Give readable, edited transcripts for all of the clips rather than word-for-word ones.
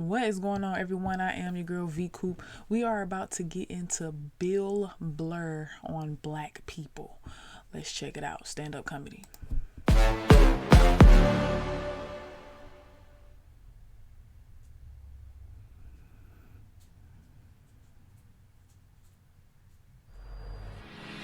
What is going on, everyone? I am your girl InAVeeCoop. We are about to get into Burr on black people. Let's check it out. Stand-up comedy.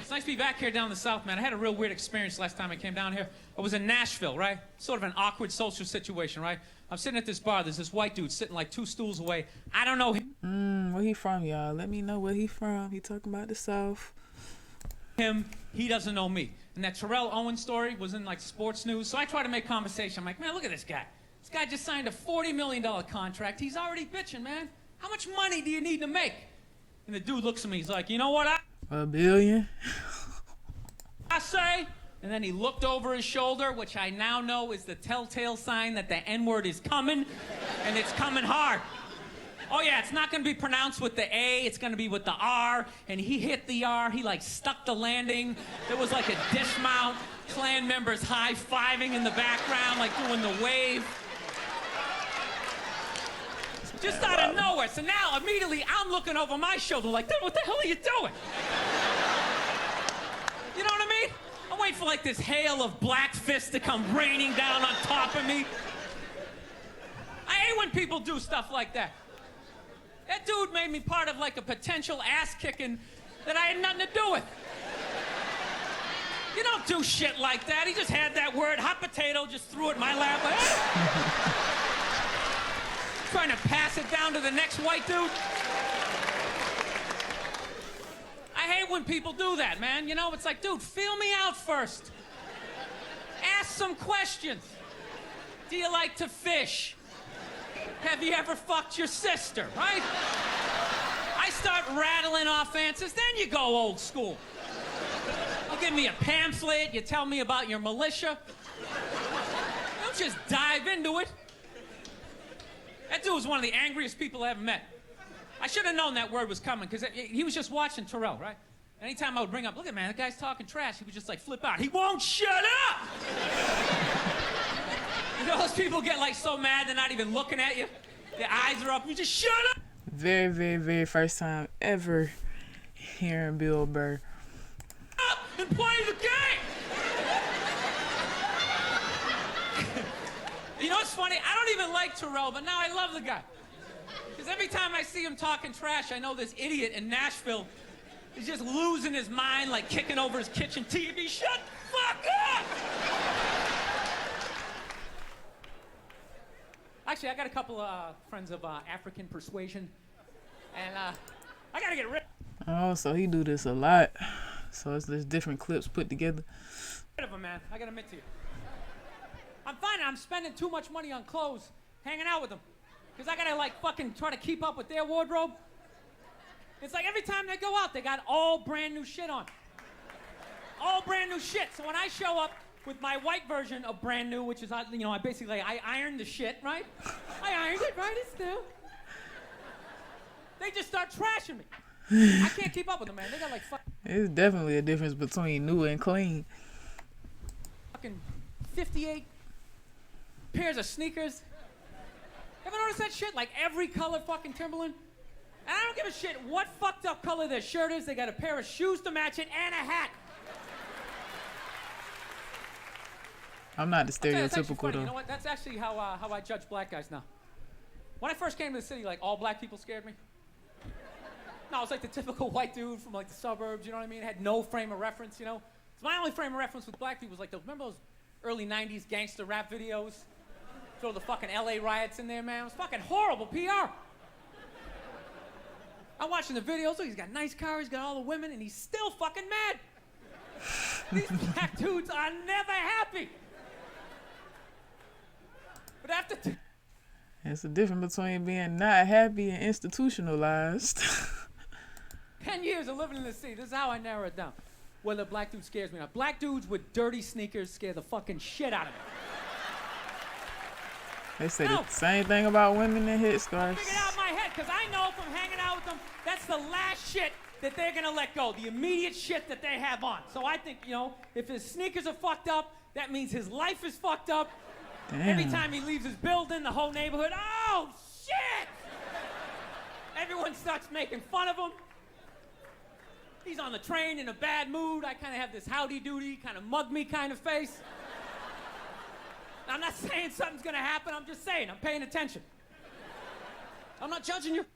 It's nice to be back here down in the South, man. I had a real weird experience last time I came down here. I was in Nashville, right? Sort of an awkward social situation, right? I'm sitting at this bar. There's this white dude sitting like 2 stools away. I don't know him. Where he from, y'all? Let me know where he from. He talking about the South. He doesn't know me. And that Terrell Owens story was in like sports news. So I try to make conversation. I'm like, man, look at this guy. This guy just signed a $40 million contract. He's already bitching, man. How much money do you need to make? And the dude looks at me. He's like, you know what $1 billion? I say? And then he looked over his shoulder, which I now know is the telltale sign that the N-word is coming, and it's coming hard. Oh yeah, it's not gonna be pronounced with the A, it's gonna be with the R, and he hit the R, he like stuck the landing. There was like a dismount, Klan members high-fiving in the background, like doing the wave. Just out of nowhere, so now immediately I'm looking over my shoulder like, dude, what the hell are you doing? You know what I mean? I'm waiting for like this hail of black fists to come raining down on top of me. I hate when people do stuff like that. That dude made me part of like a potential ass kicking that I had nothing to do with. You don't do shit like that. He just had that word, hot potato, just threw it in my lap. Like, trying to pass it down to the next white dude. I hate when people do that, man. You know, it's like, dude, feel me out first. Ask some questions. Do you like to fish? Have you ever fucked your sister, right? I start rattling off answers, then you go old school. You give me a pamphlet, you tell me about your militia. Don't just dive into it. That dude was one of the angriest people I ever met. I should have known that word was coming, because he was just watching Terrell, right? Anytime I would bring up, look at man, that guy's talking trash, he would just like flip out. He won't shut up! You know those people get like so mad they're not even looking at you? Their eyes are up, you just shut up! Very, very, very first time ever hearing Bill Burr. Up and play the game! You know what's funny? I don't even like Terrell, but now I love the guy. Because every time I see him talking trash, I know this idiot in Nashville is just losing his mind, like kicking over his kitchen TV. Shut the fuck up! Actually, I got a couple of friends of African persuasion, and I gotta get rid Oh, so he do this a lot. So it's just different clips put together. of him, man. I gotta admit to you. I'm finding I'm spending too much money on clothes, hanging out with them. Because I gotta like fucking try to keep up with their wardrobe. It's like every time they go out, they got all brand new shit on. All brand new shit. So when I show up with my white version of brand new, which is, you know, I ironed the shit, right? I ironed it, right? It's new. They just start trashing me. I can't keep up with them, man. They got like It's definitely a difference between new and clean. fucking 58 pairs of sneakers. Ever notice that shit? Like every color fucking Timberland? And I don't give a shit what fucked up color their shirt is. They got a pair of shoes to match it and a hat. I'm not the That's actually stereotypical funny. though. You know what? That's actually how I judge black guys now. When I first came to the city, like all black people scared me. No, I was like the typical white dude from like the suburbs, you know what I mean? Had no frame of reference, you know? So my only frame of reference with black people was like remember those early 90s gangster rap videos? Throw the fucking LA riots in there, man. It was fucking horrible PR. I'm watching the videos, look, he's got a nice car, he's got all the women, and he's still fucking mad. These black dudes are never happy. But after It's the difference between being not happy and institutionalized. 10 years of living in the city, this is how I narrow it down. Whether a black dude scares me or not. Black dudes with dirty sneakers scare the fucking shit out of me. They say the same thing about women in headscarves. I figured out in my head, because I know from hanging out with them, that's the last shit that they're gonna let go. The immediate shit that they have on. So I think, you know, if his sneakers are fucked up, that means his life is fucked up. Damn. Every time he leaves his building, the whole neighborhood, oh shit! Everyone starts making fun of him. He's on the train in a bad mood. I kind of have this howdy-doody, kind of mug-me kind of face. I'm not saying something's gonna happen. I'm just saying, I'm paying attention. I'm not judging you.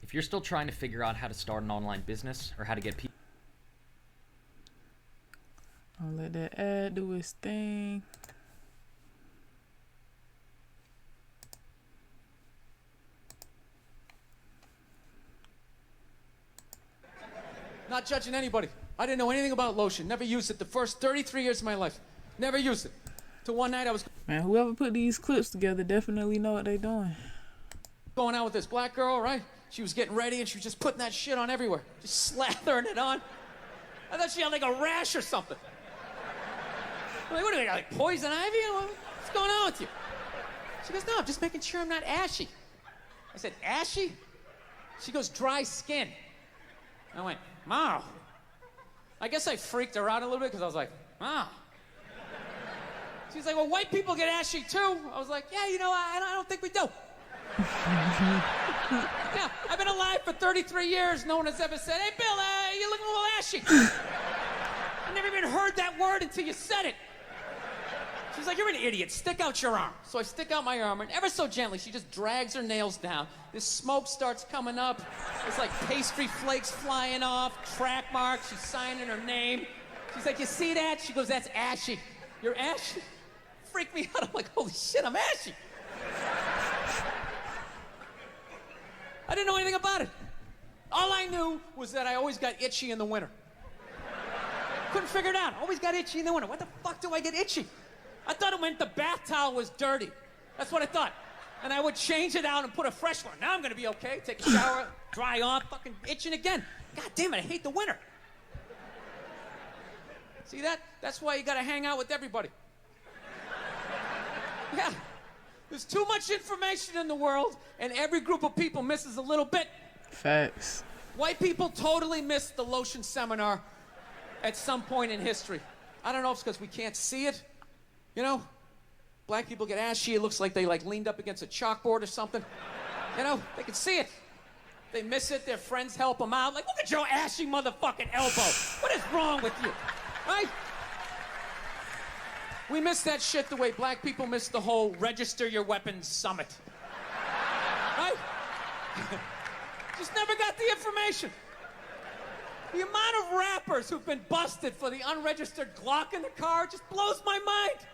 If you're still trying to figure out how to start an online business or how to get people... I'll let that ad do its thing. Not judging anybody. I didn't know anything about Lotion. Never used it the first 33 years of my life. Never used it. Till one night I was... Man, whoever put these clips together definitely know what they doing. Going out with this black girl, right? She was getting ready and she was just putting that shit on everywhere. Just slathering it on. I thought she had like a rash or something. I'm like, what do you got, like poison ivy? What's going on with you? She goes, no, I'm just making sure I'm not ashy. I said, ashy? She goes, dry skin. I went, wow. I guess I freaked her out a little bit because I was like, wow. She's like, well, white people get ashy too. I was like, yeah, you know, I don't think we do. Yeah, I've been alive for 33 years. No one has ever said, hey, Bill, you're looking a little ashy. I never even heard that word until you said it. She's like, you're an idiot. Stick out your arm. So I stick out my arm, and ever so gently, she just drags her nails down. This smoke starts coming up. There's like pastry flakes flying off, track marks. She's signing her name. She's like, you see that? She goes, that's ashy. You're ashy? Freak me out. I'm like, holy shit, I'm ashy. I didn't know anything about it. All I knew was that I always got itchy in the winter. Couldn't figure it out. Always got itchy in the winter. What the fuck do I get itchy? I thought it meant the bath towel was dirty. That's what I thought. And I would change it out and put a fresh one. Now I'm gonna be okay. Take a shower, dry off, fucking itching again. God damn it, I hate the winter. See that? That's why you gotta hang out with everybody. Yeah. There's too much information in the world, and every group of people misses a little bit. Facts. White people totally missed the Lotion seminar at some point in history. I don't know if it's because we can't see it. You know, black people get ashy. It looks like they like leaned up against a chalkboard or something. You know, they can see it. They miss it. Their friends help them out. Like, look at your ashy motherfucking elbow. What is wrong with you? Right? We miss that shit the way black people miss the whole register your weapons summit. Right? Just never got the information. The amount of rappers who've been busted for the unregistered Glock in the car just blows my mind.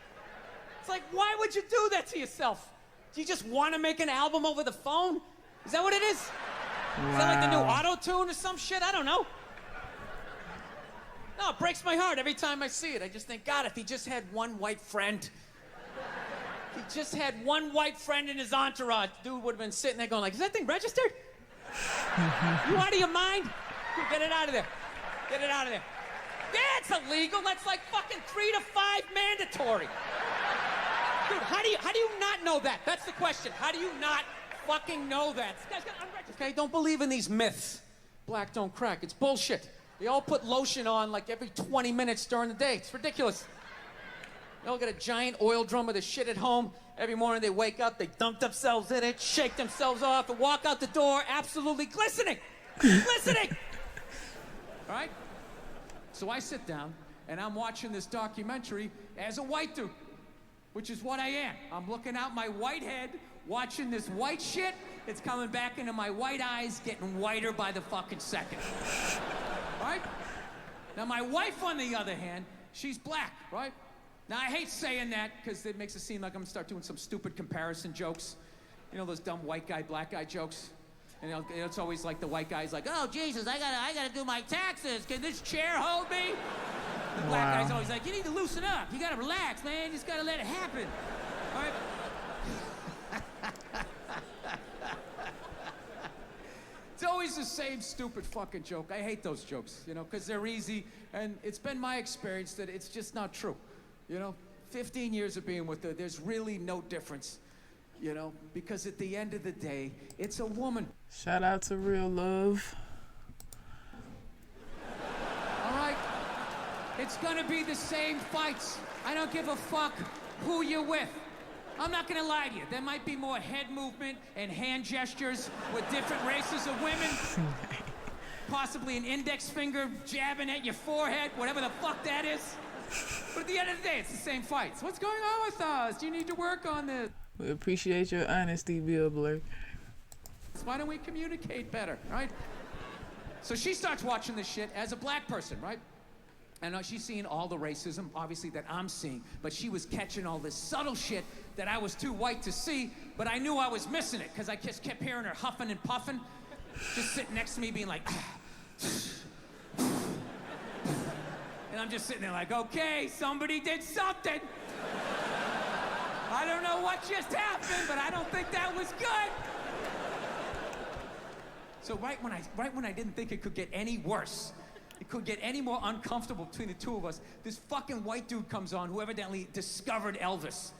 It's like, why would you do that to yourself? Do you just want to make an album over the phone? Is that what it is? Wow. Is that like the new auto-tune or some shit? I don't know. No, it breaks my heart every time I see it. I just think, God, if he just had one white friend. If he just had one white friend in his entourage, dude would have been sitting there going like, is that thing registered? You out of your mind? Dude, get it out of there. Get it out of there. Yeah, it's illegal. That's like fucking 3 to 5 mandatory. Dude, how do you not know that? That's the question. How do you not fucking know that? This guy's got unregistered. Okay, don't believe in these myths. Black don't crack. It's bullshit. They all put lotion on like every 20 minutes during the day. It's ridiculous. They all got a giant oil drum of this shit at home. Every morning they wake up, they dump themselves in it, shake themselves off, and walk out the door absolutely glistening. Glistening! All right? So I sit down, and I'm watching this documentary as a white dude, which is what I am. I'm looking out my white head, watching this white shit. It's coming back into my white eyes, getting whiter by the fucking second. All right? Now, my wife, on the other hand, she's black, right? Now, I hate saying that because it makes it seem like I'm gonna start doing some stupid comparison jokes. You know, those dumb white guy, black guy jokes? And it's always like the white guy's like, oh, Jesus, I gotta do my taxes. Can this chair hold me? The black guy's always like, you need to loosen up. You gotta relax, man. You just gotta let it happen. All right? It's always the same stupid fucking joke. I hate those jokes, you know, because they're easy. And it's been my experience that it's just not true. You know, 15 years of being with her, there's really no difference. You know, because at the end of the day, it's a woman. Shout out to Real Love. All right? It's gonna be the same fights. I don't give a fuck who you're with. I'm not gonna lie to you. There might be more head movement and hand gestures with different races of women. Possibly an index finger jabbing at your forehead, whatever the fuck that is. But at the end of the day, it's the same fights. What's going on with us? You need to work on this. We appreciate your honesty, Bill Blur. Why don't we communicate better, right? So she starts watching this shit as a black person, right? And she's seeing all the racism, obviously, that I'm seeing. But she was catching all this subtle shit that I was too white to see, but I knew I was missing it, because I just kept hearing her huffing and puffing, just sitting next to me being like, and I'm just sitting there like, okay, somebody did something. I don't know what just happened, but I don't think that was good. So right when I didn't think it could get any worse, it could get any more uncomfortable between the two of us, this fucking white dude comes on who evidently discovered Elvis.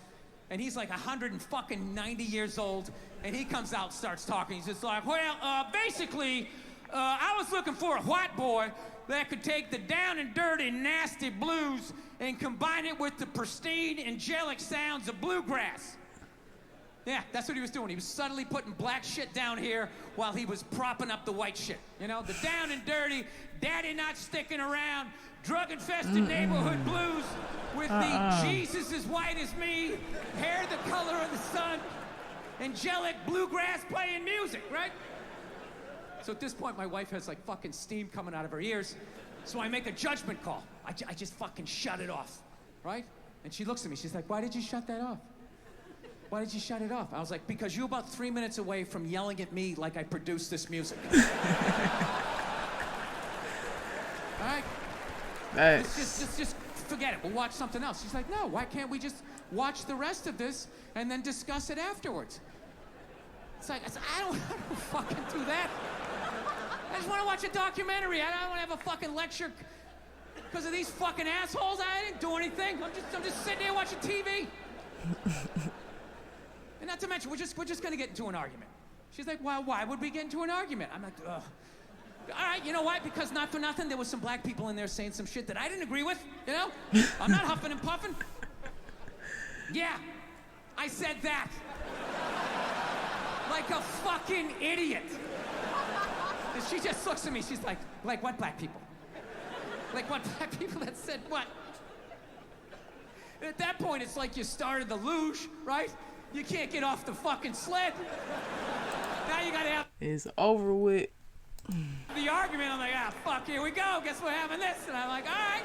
And he's like 190 years old, and he comes out, starts talking. He's just like, well, basically, I was looking for a white boy that could take the down and dirty, nasty blues and combine it with the pristine, angelic sounds of bluegrass. Yeah, that's what he was doing. He was subtly putting black shit down here while he was propping up the white shit. You know, the down and dirty, daddy not sticking around, drug-infested neighborhood blues with the Jesus as white as me, hair the color of the sun, angelic bluegrass playing music, right? So at this point, my wife has like fucking steam coming out of her ears. So I make a judgment call. I just fucking shut it off, right? And she looks at me, she's like, why did you shut that off? Why did you shut it off? I was like, because you're about 3 minutes away from yelling at me like I produced this music. All right? Just forget it. We'll watch something else. She's like, no, why can't we just watch the rest of this and then discuss it afterwards? It's like, I don't fucking do that. I just want to watch a documentary. I don't want to have a fucking lecture because of these fucking assholes. I didn't do anything. I'm just sitting here watching TV. And not to mention, we're just gonna get into an argument. She's like, well, why would we get into an argument? I'm like, ugh. All right, you know what? Because not for nothing, there was some black people in there saying some shit that I didn't agree with, you know? I'm not huffing and puffing. Yeah, I said that. Like a fucking idiot. And she just looks at me, she's like what black people? Like what black people that said what? And at that point, it's like you started the luge, right? You can't get off the fucking sled. Now you gotta have... It's over with. The argument, I'm like, fuck, here we go. Guess we're having this. And I'm like, all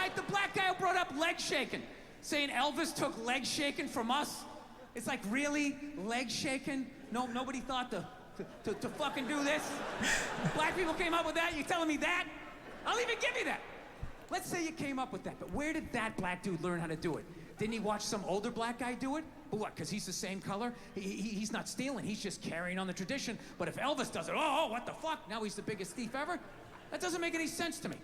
right, the black guy who brought up leg shaking, saying Elvis took leg shaking from us. It's like, really? Leg shaking? No, nobody thought to fucking do this? Black people came up with that? You telling me that? I'll even give you that. Let's say you came up with that, but where did that black dude learn how to do it? Didn't he watch some older black guy do it? But what, because he's the same color? He's not stealing, he's just carrying on the tradition. But if Elvis does it, oh, what the fuck? Now he's the biggest thief ever? That doesn't make any sense to me.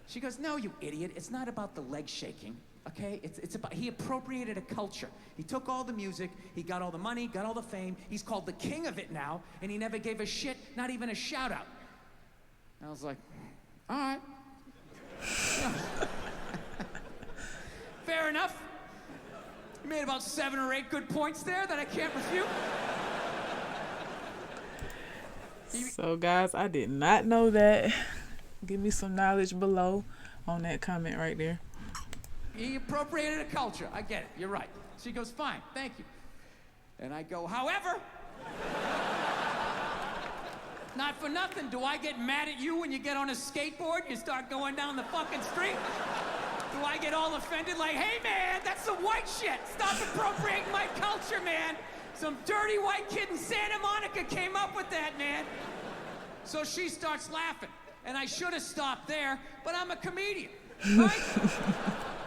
She goes, no, you idiot. It's not about the leg shaking, okay? It's about, he appropriated a culture. He took all the music, he got all the money, got all the fame. He's called the king of it now, and he never gave a shit, not even a shout out. And I was like, all right. Fair enough. You made about 7 or 8 good points there that I can't refute. So guys, I did not know that. Give me some knowledge below on that comment right there. He appropriated a culture. I get it. You're right. She goes, fine, thank you. And I go, however, not for nothing, do I get mad at you when you get on a skateboard and you start going down the fucking street? Do I get all offended like, hey man, that's some white shit. Stop appropriating my culture, man. Some dirty white kid in Santa Monica came up with that, man. So she starts laughing. And I should have stopped there, but I'm a comedian, right?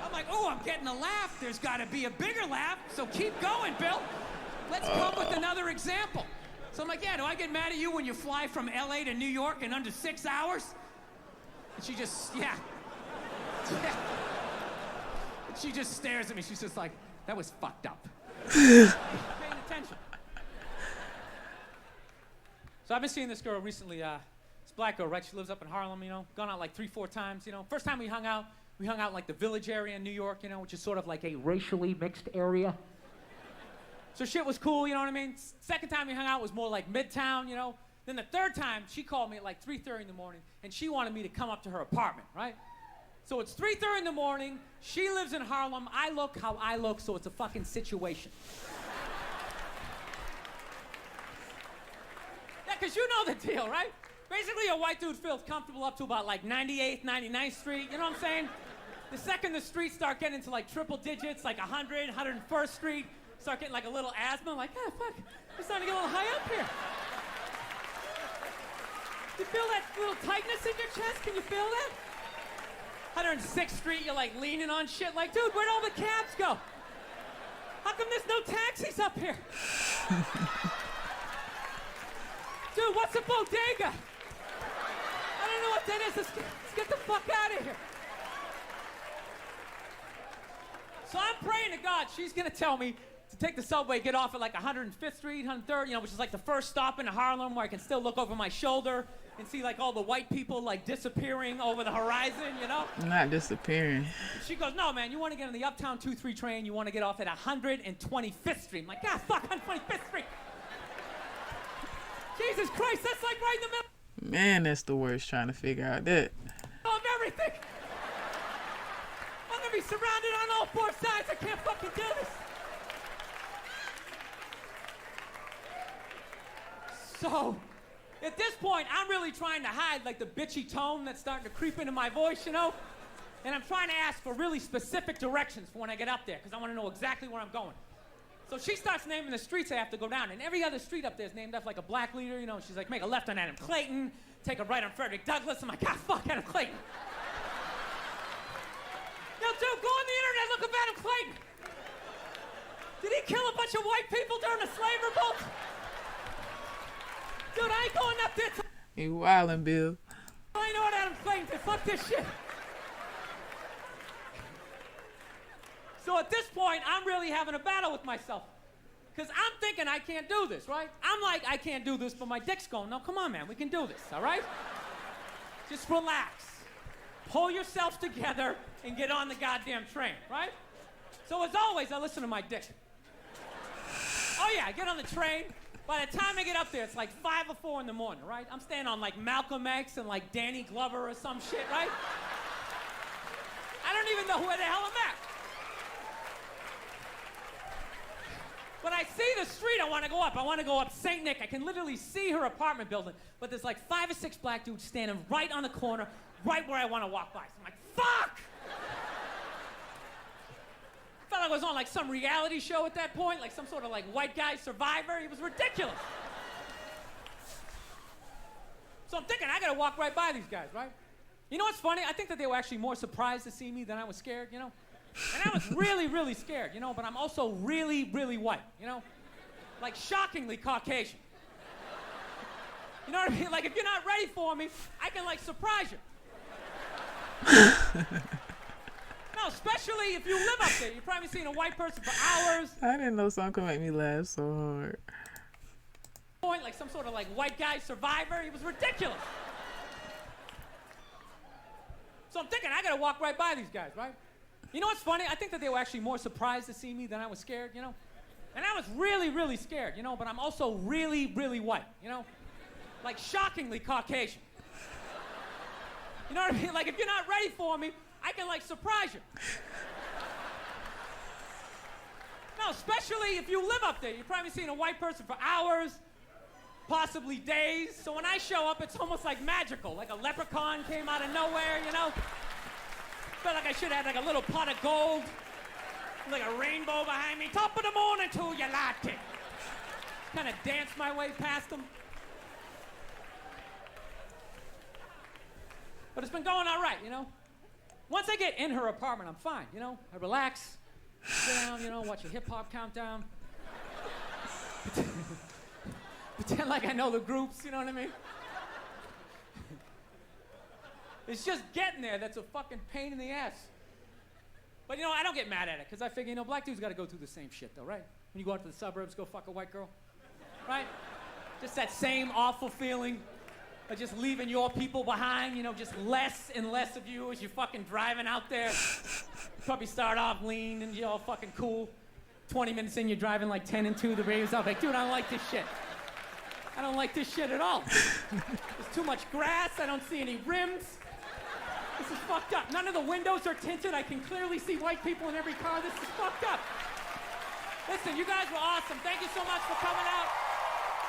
I'm like, oh, I'm getting a laugh. There's got to be a bigger laugh, so keep going, Bill. Let's come up with another example. So I'm like, yeah, do I get mad at you when you fly from LA to New York in under 6 hours? And she just, yeah. And she just stares at me. She's just like, that was fucked up. Paying attention. So I've been seeing this girl recently, this black girl, right? She lives up in Harlem, you know, gone out like 3-4 times, you know. First time we hung out in like the Village area in New York, you know, which is sort of like a racially mixed area. So shit was cool, you know what I mean? Second time we hung out was more like Midtown, you know? Then the third time, she called me at like 3:30 in the morning, and she wanted me to come up to her apartment, right? So it's 3:30 in the morning, she lives in Harlem, I look how I look, so it's a fucking situation. Yeah, because you know the deal, right? Basically, a white dude feels comfortable up to about like 98th, 99th Street, you know what I'm saying? The second the streets start getting into like triple digits, like 100, 101st Street, start getting like a little asthma, like, ah, fuck, it's starting to get a little high up here. You feel that little tightness in your chest? Can you feel that? 106th Street, you're like leaning on shit, like, dude, where'd all the cabs go? How come there's no taxis up here? Dude, what's a bodega? I don't know what that is. Let's get the fuck out of here. So I'm praying to God she's gonna tell me to take the subway, get off at like 105th Street, 103rd, you know, which is like the first stop in Harlem where I can still look over my shoulder and see like all the white people like disappearing over the horizon, you know? Not disappearing. She goes, no, man, you want to get on the Uptown 2-3 train, you want to get off at 125th Street. I'm like, God, fuck, 125th Street. Jesus Christ, that's like right in the middle. Man, that's the worst trying to figure out that. Of everything. I'm going to be surrounded on all four sides. I can't fucking do this. So, at this point, I'm really trying to hide like the bitchy tone that's starting to creep into my voice, you know? And I'm trying to ask for really specific directions for when I get up there, because I want to know exactly where I'm going. So she starts naming the streets I have to go down, and every other street up there is named after like a black leader, you know? She's like, make a left on Adam Clayton, take a right on Frederick Douglass. I'm like, ah, fuck Adam Clayton. Yo, dude, go on the internet, look up Adam Clayton. Did he kill a bunch of white people during the slave revolt? Dude, I ain't going up there. You wildin', Bill. I know what Adam Clayton did. Fuck this shit. So at this point, I'm really having a battle with myself. Because I'm thinking I can't do this, right? I'm like, I can't do this, but my dick's going, no, come on, man, we can do this, all right? Just relax. Pull yourself together and get on the goddamn train, right? So as always, I listen to my dick. Oh yeah, I get on the train. By the time I get up there, it's like 5 or 4 in the morning, right? I'm staying on like Malcolm X and like Danny Glover or some shit, right? I don't even know where the hell I'm at. When I see the street I want to go up, I want to go up St. Nick. I can literally see her apartment building, but there's like 5 or 6 black dudes standing right on the corner, right where I want to walk by. So I'm like, fuck! I felt like I was on like some reality show at that point, like some sort of like white guy survivor. It was ridiculous. So I'm thinking, I gotta walk right by these guys, right? You know what's funny? I think that they were actually more surprised to see me than I was scared, you know? And I was really, really scared, you know, but I'm also really, really white, you know? Like shockingly Caucasian. You know what I mean? Like if you're not ready for me, I can like surprise you. No, especially if you live up there. You've probably seen a white person for hours. I didn't know something could make me laugh so hard. Like some sort of like white guy survivor. It was ridiculous. So I'm thinking, I gotta walk right by these guys, right? You know what's funny? I think that they were actually more surprised to see me than I was scared, you know? And I was really, really scared, you know? But I'm also really, really white, you know? Like shockingly Caucasian. You know what I mean? Like if you're not ready for me, I can like surprise you. No, especially if you live up there. You've probably seen a white person for hours, possibly days. So when I show up, it's almost like magical. Like a leprechaun came out of nowhere, you know? Felt like I should have had like a little pot of gold, like a rainbow behind me. Top of the morning to you, latte. Kind of danced my way past them. But it's been going all right, you know? Once I get in her apartment, I'm fine, you know? I relax, sit down, you know, watch a hip-hop countdown. Pretend like I know the groups, you know what I mean? It's just getting there that's a fucking pain in the ass. But, you know, I don't get mad at it, because I figure, you know, black dudes got to go through the same shit, though, right? When you go out to the suburbs, go fuck a white girl, right? Just that same awful feeling of just leaving your people behind, you know, just less and less of you as you're fucking driving out there. Probably start off lean and you're all fucking cool. 20 minutes in, you're driving like 10 and 2, the radio's up. Like, dude, I don't like this shit. I don't like this shit at all. There's too much grass. I don't see any rims. This is fucked up. None of the windows are tinted. I can clearly see white people in every car. This is fucked up. Listen, you guys were awesome. Thank you so much for coming out.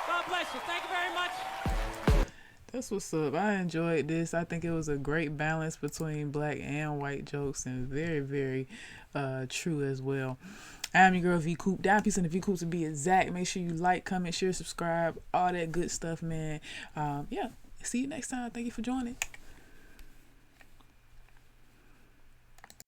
God bless you. Thank you very much. That's what's up. I enjoyed this. I think it was a great balance between black and white jokes, and very, very true as well. I'm your girl VCoop. Down piece in the VCoop to be exact. Make sure you like, comment, share, subscribe, all that good stuff, man. Yeah. See you next time. Thank you for joining.